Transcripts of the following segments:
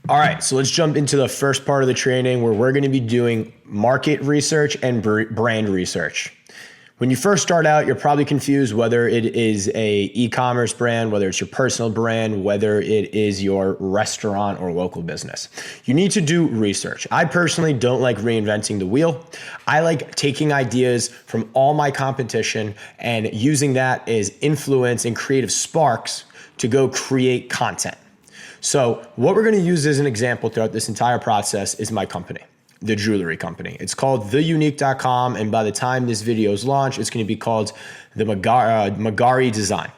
All right, so let's jump into the first part of the training where we're going to be doing market research and brand research. When you first start out, you're probably confused whether it is a e-commerce brand, whether it's your personal brand, whether it is your restaurant or local business. You need to do research. I personally don't like reinventing the wheel. I like taking ideas from all my competition and using that as influence and creative sparks to go create content. So what we're going to use as an example throughout this entire process is my company, the jewelry company. It's called theunique.com, and by the time this video is launched, it's going to be called the Magari Design.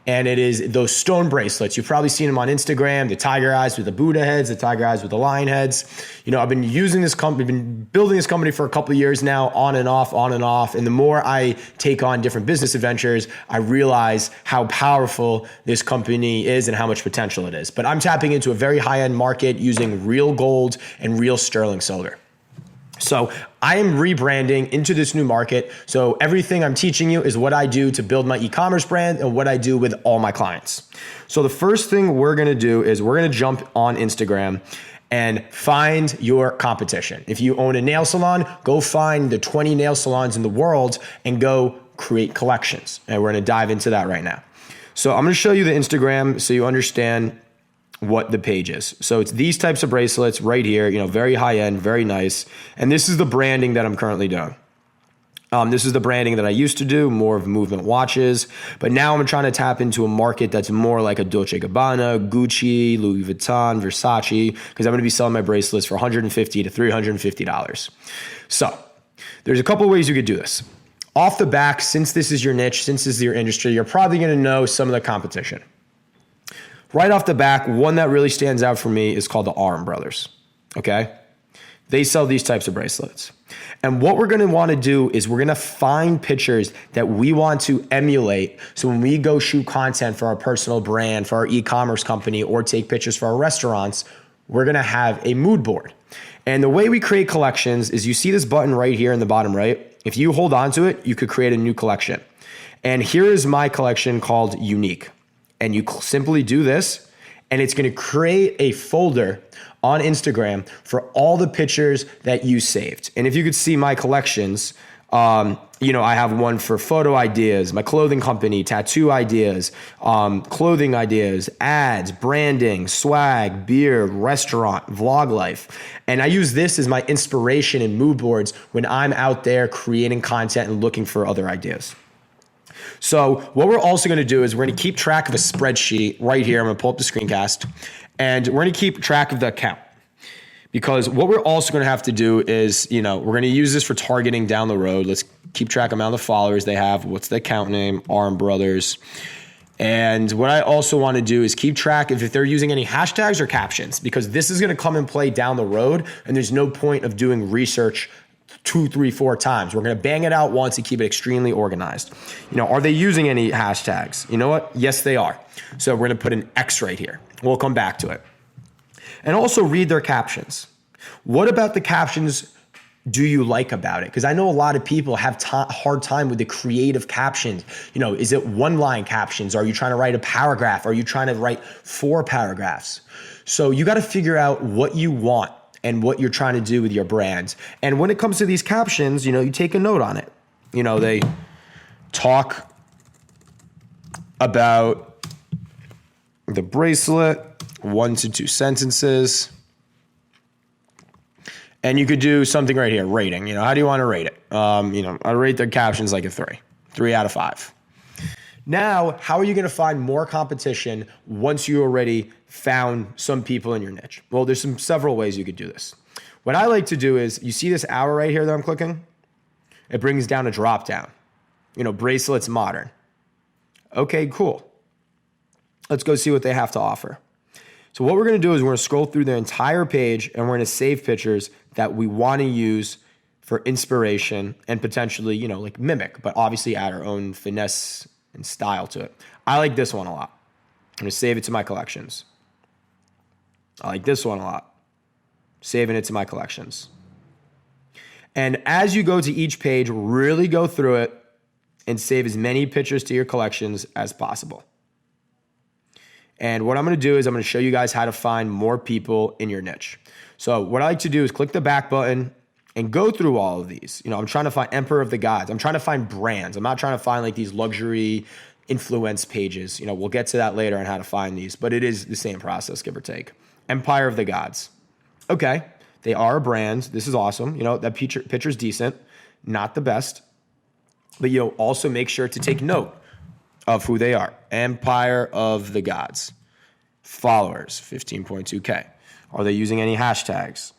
And it is those stone bracelets. You've probably seen them on Instagram, the tiger eyes with the Buddha heads, the tiger eyes with the lion heads. You know, I've been using this company, been building this company for a couple of years now, on and off, on and off. And the more I take on different business adventures, I realize how powerful this company is and how much potential it is. But I'm tapping into a very high-end market using real gold and real sterling silver. So I am rebranding into this new market. So everything I'm teaching you is what I do to build my e-commerce brand and what I do with all my clients. So the first thing we're going to do is we're going to jump on Instagram and find your competition. If you own a nail salon, go find the 20 nail salons in the world and go create collections. And we're going to dive into that right now. So I'm going to show you the Instagram so you understand what the page is. So it's these types of bracelets right here, you know, very high end, very nice. And this is the branding that I'm currently doing. This is the branding that I used to do, more of movement watches. But now I'm trying to tap into a market that's more like a Dolce & Gabbana, Gucci, Louis Vuitton, Versace, because I'm going to be selling my bracelets for $150 to $350. So there's a couple of ways you could do this. Off the back, since this is your niche, since this is your industry, you're probably going to know some of the competition. Right off the back, one that really stands out for me is called the Arum Brothers, okay? They sell these types of bracelets. And what we're gonna wanna do is we're gonna find pictures that we want to emulate. So when we go shoot content for our personal brand, for our e-commerce company, or take pictures for our restaurants, we're gonna have a mood board. And the way we create collections is you see this button right here in the bottom right. If you hold on to it, you could create a new collection. And here is my collection called Unique. And you simply do this, and it's gonna create a folder on Instagram for all the pictures that you saved. And if you could see my collections, you know, I have one for photo ideas, my clothing company, tattoo ideas, clothing ideas, ads, branding, swag, beer, restaurant, vlog life. And I use this as my inspiration and mood boards when I'm out there creating content and looking for other ideas. So what we're also going to do is we're going to keep track of a spreadsheet right here. I'm going to pull up the screencast, and we're going to keep track of the account, because what we're also going to have to do is, you know, we're going to use this for targeting down the road. Let's keep track of the amount of followers they have. What's the account name? Arum Brothers. And what I also want to do is keep track of if they're using any hashtags or captions, because this is going to come and play down the road, and there's no point of doing research 2, 3, 4 times. We're going to bang it out once and keep it extremely organized. You know, are they using any hashtags? You know what? Yes, they are. So we're going to put an X right here. We'll come back to it. And also read their captions. What about the captions do you like about it? Because I know a lot of people have hard time with the creative captions. You know, is it one-line captions? Are you trying to write a paragraph? Are you trying to write 4 paragraphs? So you got to figure out what you want and what you're trying to do with your brand. And when it comes to these captions, you know, you take a note on it. You know, they talk about the bracelet, 1 to 2 sentences. And you could do something right here, rating. You know, how do you want to rate it? You know, I rate their captions like a 3 out of 5. Now, how are you going to find more competition once you already found some people in your niche? Well, there's several ways you could do this. What I like to do is, you see this arrow right here that I'm clicking? It brings down a drop down. You know, bracelets modern. Okay, cool. Let's go see what they have to offer. So what we're going to do is we're going to scroll through their entire page, and we're going to save pictures that we want to use for inspiration and potentially, you know, like mimic, but obviously add our own finesse and style to it. I like this one a lot. I'm going to save it to my collections. I like this one a lot. Saving it to my collections. And as you go to each page, really go through it and save as many pictures to your collections as possible. And what I'm going to do is I'm going to show you guys how to find more people in your niche. So what I like to do is click the back button and go through all of these. I'm trying to find Emperor of the Gods. I'm trying to find brands. I'm not trying to find like these luxury influence pages. We'll get to that later on how to find these, but it is the same process, give or take. Empire of the Gods. Okay, they are a brand. This is awesome. That picture's decent, not the best, but also make sure to take note of who they are. Empire of the Gods. Followers, 15.2K. Are they using any hashtags?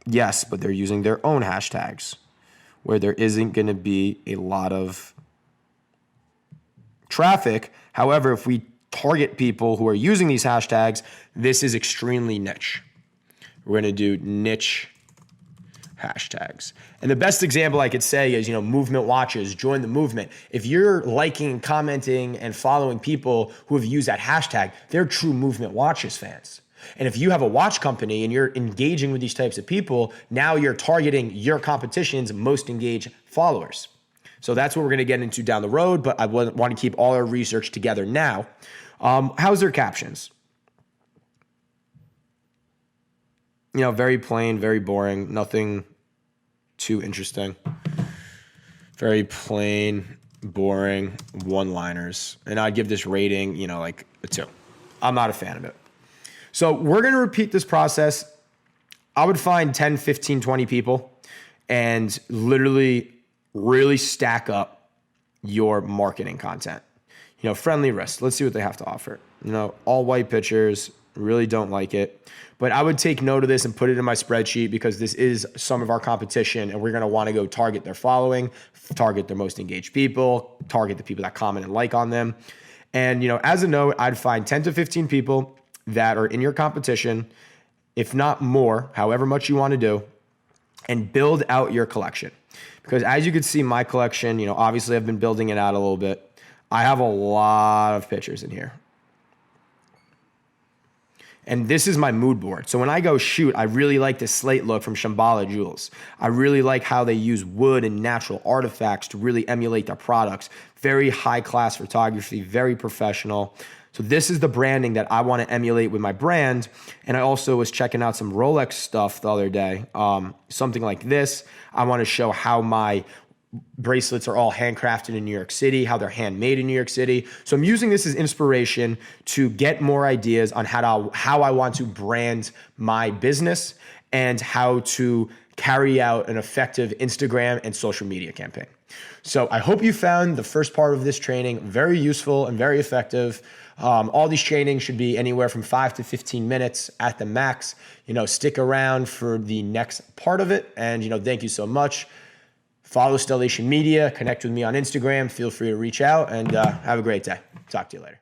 Yes, but they're using their own hashtags where there isn't going to be a lot of traffic. However, if we target people who are using these hashtags, this is extremely niche. We're going to do niche hashtags. And the best example I could say is, movement watches, join the movement. If you're liking, commenting, and following people who have used that hashtag, they're true movement watches fans. And if you have a watch company and you're engaging with these types of people, now you're targeting your competition's most engaged followers. So that's what we're going to get into down the road, but I want to keep all our research together now. How's their captions? Very plain, very boring, nothing too interesting. Very plain, boring, one-liners. And I'd give this rating, like a 2. I'm not a fan of it. So we're going to repeat this process. I would find 10, 15, 20 people and literally really stack up your marketing content. Friendly wrist. Let's see what they have to offer. All white pictures. Really don't like it. But I would take note of this and put it in my spreadsheet because this is some of our competition and we're going to want to go target their following, target their most engaged people, target the people that comment and like on them. And, as a note, I'd find 10 to 15 people that are in your competition, if not more, however much you want to do, and build out your collection. Because as you can see, my collection, obviously I've been building it out a little bit. I have a lot of pictures in here. And this is my mood board. So when I go shoot, I really like the slate look from Shambhala Jewels. I really like how they use wood and natural artifacts to really emulate their products. Very high class photography, very professional. So this is the branding that I want to emulate with my brand. And I also was checking out some Rolex stuff the other day. Something like this. I want to show how my bracelets are all handcrafted in New York City, how they're handmade in New York City. So I'm using this as inspiration to get more ideas on how I want to brand my business and how to carry out an effective Instagram and social media campaign. So I hope you found the first part of this training very useful and very effective. All these trainings should be anywhere from 5 to 15 minutes at the max. Stick around for the next part of it. And, thank you so much. Follow Stellation Media, connect with me on Instagram. Feel free to reach out and have a great day. Talk to you later.